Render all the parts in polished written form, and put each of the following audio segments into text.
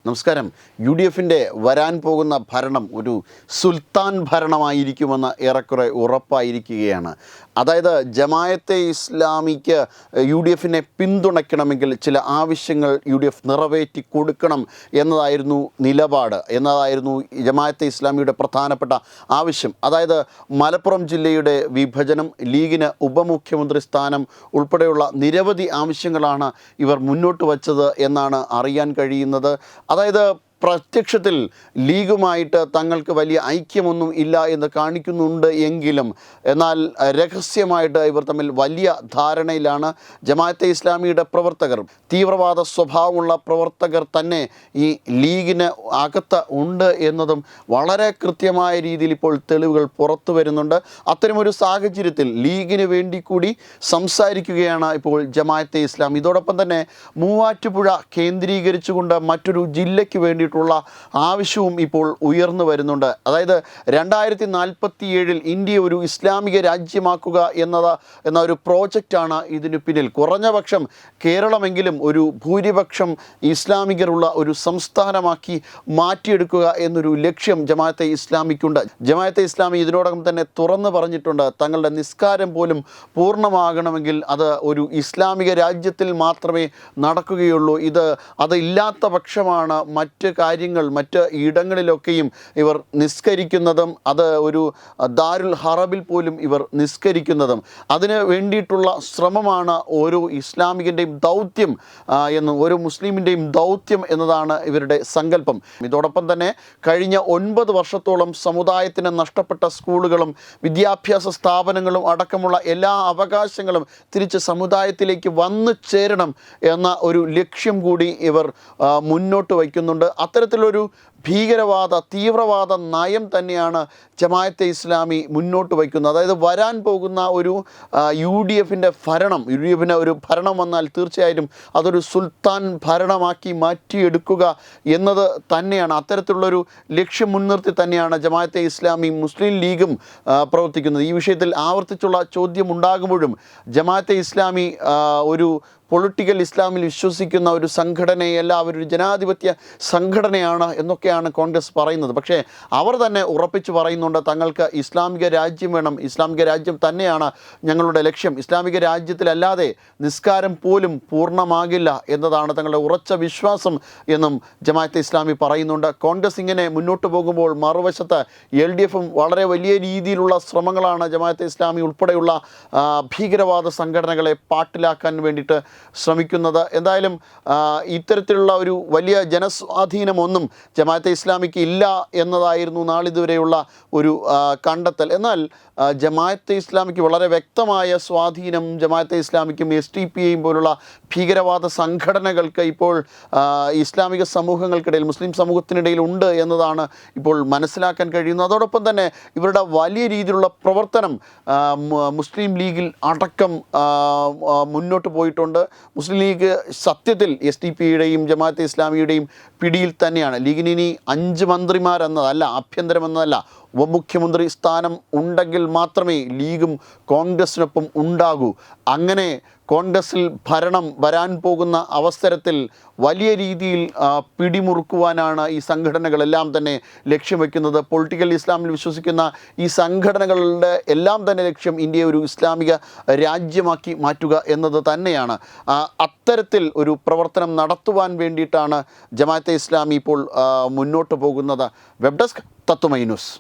നമസ്കാരം. UDFിൻ്റെ വരാൻ പോകുന്ന ഭരണം ഒരു സുൽത്താൻ ഭരണമായിരിക്കുമെന്ന് ഏറെക്കുറെ ഉറപ്പായിരിക്കുകയാണ്. അതായത് ജമായത്തെ ഇസ്ലാമിക്ക് UDFിനെ പിന്തുണയ്ക്കണമെങ്കിൽ ചില ആവശ്യങ്ങൾ UDF നിറവേറ്റി കൊടുക്കണം എന്നതായിരുന്നു നിലപാട്, എന്നതായിരുന്നു ജമായത്തെ ഇസ്ലാമിയുടെ പ്രധാനപ്പെട്ട ആവശ്യം. അതായത് മലപ്പുറം ജില്ലയുടെ വിഭജനം, ലീഗിന് ഉപമുഖ്യമന്ത്രി സ്ഥാനം ഉൾപ്പെടെയുള്ള നിരവധി ആവശ്യങ്ങളാണ് ഇവർ മുന്നോട്ട് വച്ചത് എന്നാണ് അറിയാൻ കഴിയുന്നത്. അതായത് പ്രത്യക്ഷത്തിൽ ലീഗുമായിട്ട് തങ്ങൾക്ക് വലിയ ഐക്യമൊന്നും ഇല്ല എന്ന് കാണിക്കുന്നുണ്ട് എങ്കിലും എന്നാൽ രഹസ്യമായിട്ട് ഇവർ തമ്മിൽ വലിയ ധാരണയിലാണ്. ജമാഅത്തെ ഇസ്ലാമിയുടെ പ്രവർത്തകർ, തീവ്രവാദ സ്വഭാവമുള്ള പ്രവർത്തകർ തന്നെ ഈ ലീഗിന് അകത്ത് ഉണ്ട് എന്നതും വളരെ കൃത്യമായ രീതിയിൽ ഇപ്പോൾ തെളിവുകൾ പുറത്തു വരുന്നുണ്ട്. അത്തരമൊരു സാഹചര്യത്തിൽ ലീഗിന് വേണ്ടി കൂടി സംസാരിക്കുകയാണ് ഇപ്പോൾ ജമാഅത്തെ ഇസ്ലാം. ഇതോടൊപ്പം തന്നെ മൂവാറ്റുപുഴ കേന്ദ്രീകരിച്ചുകൊണ്ട് മറ്റൊരു ജില്ലയ്ക്ക് വേണ്ടി ആവശ്യവും ഇപ്പോൾ ഉയർന്നു വരുന്നുണ്ട്. അതായത് 2047 ഇന്ത്യ ഒരു ഇസ്ലാമിക രാജ്യമാക്കുക എന്ന ഒരു പ്രോജക്റ്റാണ് ഇതിന് പിന്നിൽ. കുറഞ്ഞപക്ഷം കേരളമെങ്കിലും ഒരു ഭൂരിപക്ഷം ഇസ്ലാമികരുള്ള ഒരു സംസ്ഥാനമാക്കി മാറ്റിയെടുക്കുക എന്നൊരു ലക്ഷ്യം ജമാഅത്തെ ഇസ്ലാമിക്കുണ്ട്. ജമാഅത്തെ ഇസ്ലാമി ഇതിനോടകം തന്നെ തുറന്നു പറഞ്ഞിട്ടുണ്ട്, തങ്ങളുടെ നിസ്കാരം പോലും പൂർണ്ണമാകണമെങ്കിൽ അത് ഒരു ഇസ്ലാമിക രാജ്യത്തിൽ മാത്രമേ നടക്കുകയുള്ളൂ. അത് ഇല്ലാത്ത പക്ഷമാണ് മറ്റ് കാര്യങ്ങൾ മറ്റ് ഇടങ്ങളിലൊക്കെയും ഇവർ നിസ്കരിക്കുന്നതും, അത് ഒരു ദാരുൽ ഹറബിൽ പോലും ഇവർ നിസ്കരിക്കുന്നതും. അതിന് വേണ്ടിയിട്ടുള്ള ശ്രമമാണ് ഓരോ ഇസ്ലാമികൻ്റെയും ദൗത്യം എന്നും ഓരോ മുസ്ലിമിൻ്റെയും ദൗത്യം എന്നതാണ് ഇവരുടെ സങ്കല്പം. ഇതോടൊപ്പം തന്നെ കഴിഞ്ഞ 9 വർഷത്തോളം സമുദായത്തിന് നഷ്ടപ്പെട്ട സ്കൂളുകളും വിദ്യാഭ്യാസ സ്ഥാപനങ്ങളും അടക്കമുള്ള എല്ലാ അവകാശങ്ങളും തിരിച്ച് സമുദായത്തിലേക്ക് വന്നു ചേരണം എന്ന ഒരു ലക്ഷ്യം കൂടി ഇവർ മുന്നോട്ട് വയ്ക്കുന്നുണ്ട്. അത്തരത്തിലൊരു തീവ്രവാദ നയം തന്നെയാണ് ജമാഅത്തെ ഇസ്ലാമി മുന്നോട്ട് വയ്ക്കുന്നത്. അതായത് വരാൻ പോകുന്ന ഒരു UDFിൻ്റെ ഒരു ഭരണം വന്നാൽ തീർച്ചയായും അതൊരു സുൽത്താൻ ഭരണമാക്കി മാറ്റിയെടുക്കുക എന്നത് തന്നെയാണ്. അത്തരത്തിലുള്ളൊരു ലക്ഷ്യം മുൻനിർത്തി തന്നെയാണ് ജമാഅത്തെ ഇസ്ലാമി മുസ്ലിം ലീഗും പ്രവർത്തിക്കുന്നത്. ഈ വിഷയത്തിൽ ആവർത്തിച്ചുള്ള ചോദ്യം ഉണ്ടാകുമ്പോഴും ജമാഅത്തെ ഇസ്ലാമി ഒരു പൊളിറ്റിക്കൽ ഇസ്ലാമിൽ വിശ്വസിക്കുന്ന ഒരു സംഘടനയല്ല, അവരൊരു ജനാധിപത്യ സംഘടനയാണ് എന്നൊക്കെയാണ് കോൺഗ്രസ് പറയുന്നത്. പക്ഷേ അവർ തന്നെ ഉറപ്പിച്ച് പറയുന്നുണ്ട്, തങ്ങൾക്ക് ഇസ്ലാമിക രാജ്യം വേണം, ഇസ്ലാമിക രാജ്യം തന്നെയാണ് ഞങ്ങളുടെ ലക്ഷ്യം, ഇസ്ലാമിക രാജ്യത്തിലല്ലാതെ നിസ്കാരം പോലും പൂർണ്ണമാകില്ല എന്നതാണ് തങ്ങളുടെ ഉറച്ച വിശ്വാസം എന്നും ജമാഅത്തെ ഇസ്ലാമി പറയുന്നുണ്ട്. കോൺഗ്രസ് ഇങ്ങനെ മുന്നോട്ട് പോകുമ്പോൾ മറുവശത്ത് LDFും വളരെ വലിയ രീതിയിലുള്ള ശ്രമങ്ങളാണ് ജമാഅത്തെ ഇസ്ലാമി ഉൾപ്പെടെയുള്ള ഭീകരവാദ സംഘടനകളെ പാട്ടിലാക്കാൻ വേണ്ടിയിട്ട് ശ്രമിക്കുന്നത്. എന്തായാലും ഇത്തരത്തിലുള്ള ഒരു വലിയ ജനസ്വാധീനമൊന്നും ജമാഅത്തെ ഇസ്ലാമിക്ക് ഇല്ല എന്നതായിരുന്നു നാളിതുവരെയുള്ള ഒരു കണ്ടെത്തൽ. എന്നാൽ ജമാഅത്തെ ഇസ്ലാമിക്ക് വളരെ വ്യക്തമായ സ്വാധീനം ജമാഅത്തെ ഇസ്ലാമിക്കും SDPIയും പോലുള്ള ഭീകരവാദ സംഘടനകൾക്ക് ഇപ്പോൾ ഇസ്ലാമിക സമൂഹങ്ങൾക്കിടയിൽ, മുസ്ലിം സമൂഹത്തിനിടയിൽ ഉണ്ട് എന്നതാണ് ഇപ്പോൾ മനസ്സിലാക്കാൻ കഴിയുന്നത്. അതോടൊപ്പം തന്നെ ഇവരുടെ വലിയ രീതിയിലുള്ള പ്രവർത്തനം മുസ്ലിം ലീഗിൽ അടക്കം മുന്നോട്ട് പോയിട്ടുണ്ട്. മുസ്ലിം ലീഗ് സത്യത്തിൽ SDPIയുടെയും ജമാഅത്തെ ഇസ്ലാമിയുടെയും പിടിയിൽ തന്നെയാണ്. ലീഗിന് ഇനി 5 മന്ത്രിമാരെന്നതല്ല, ആഭ്യന്തരമെന്നതല്ല, ഉപമുഖ്യമന്ത്രി സ്ഥാനം ഉണ്ടെങ്കിൽ മാത്രമേ ലീഗും കോൺഗ്രസിനൊപ്പം ഉണ്ടാകൂ. അങ്ങനെ കോൺഗ്രസിൽ ഭരണം വരാൻ പോകുന്ന അവസരത്തിൽ വലിയ രീതിയിൽ പിടിമുറുക്കുവാനാണ് ഈ സംഘടനകളെല്ലാം തന്നെ ലക്ഷ്യം വയ്ക്കുന്നത്. പൊളിറ്റിക്കൽ ഇസ്ലാമിൽ വിശ്വസിക്കുന്ന ഈ സംഘടനകളുടെ എല്ലാം തന്നെ ലക്ഷ്യം ഇന്ത്യയെ ഒരു ഇസ്ലാമിക രാജ്യമാക്കി മാറ്റുക എന്നത് തന്നെയാണ്. അത്തരത്തിൽ ഒരു പ്രവർത്തനം നടത്തുവാൻ വേണ്ടിയിട്ടാണ് ജമാഅത്തെ ഇസ്ലാമി ഇപ്പോൾ മുന്നോട്ട് പോകുന്നത്. Web desk Tatwamayi news.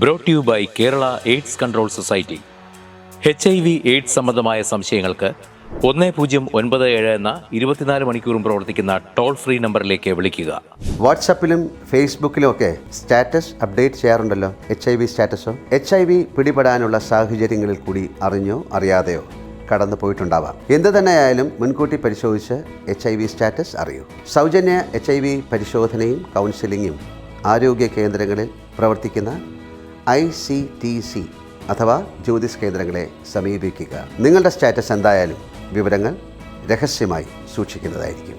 Brought you by Kerala AIDS control society. HIV/AIDS സംബന്ധമായ സംശയങ്ങൾക്ക് 1097 എന്ന 24 മണിക്കൂറും പ്രവർത്തിക്കുന്ന ടോൾ ഫ്രീ നമ്പറിലേക്ക് വിളിക്കുക. വാട്സാപ്പിലും ഫേസ്ബുക്കിലും ഒക്കെ സ്റ്റാറ്റസ് അപ്ഡേറ്റ് ചെയ്യാറുണ്ടല്ലോ. HIV സ്റ്റാറ്റസോ HIV പിടിപെടാനുള്ള സാഹചര്യങ്ങളിൽ കൂടി അറിഞ്ഞോ അറിയാതെയോ കടന്നു പോയിട്ടുണ്ടാവാം. എന്ത് തന്നെയായാലും മുൻകൂട്ടി പരിശോധിച്ച് HIV സ്റ്റാറ്റസ് അറിയൂ. സൗജന്യ HIV പരിശോധനയും കൗൺസിലിങ്ങും ആരോഗ്യ കേന്ദ്രങ്ങളിൽ പ്രവർത്തിക്കുന്ന ICTC അഥവാ ജ്യോതിസ് കേന്ദ്രങ്ങളെ സമീപിക്കുക. നിങ്ങളുടെ സ്റ്റാറ്റസ് എന്തായാലും വിവരങ്ങൾ രഹസ്യമായി സൂക്ഷിക്കുന്നതായിരിക്കും.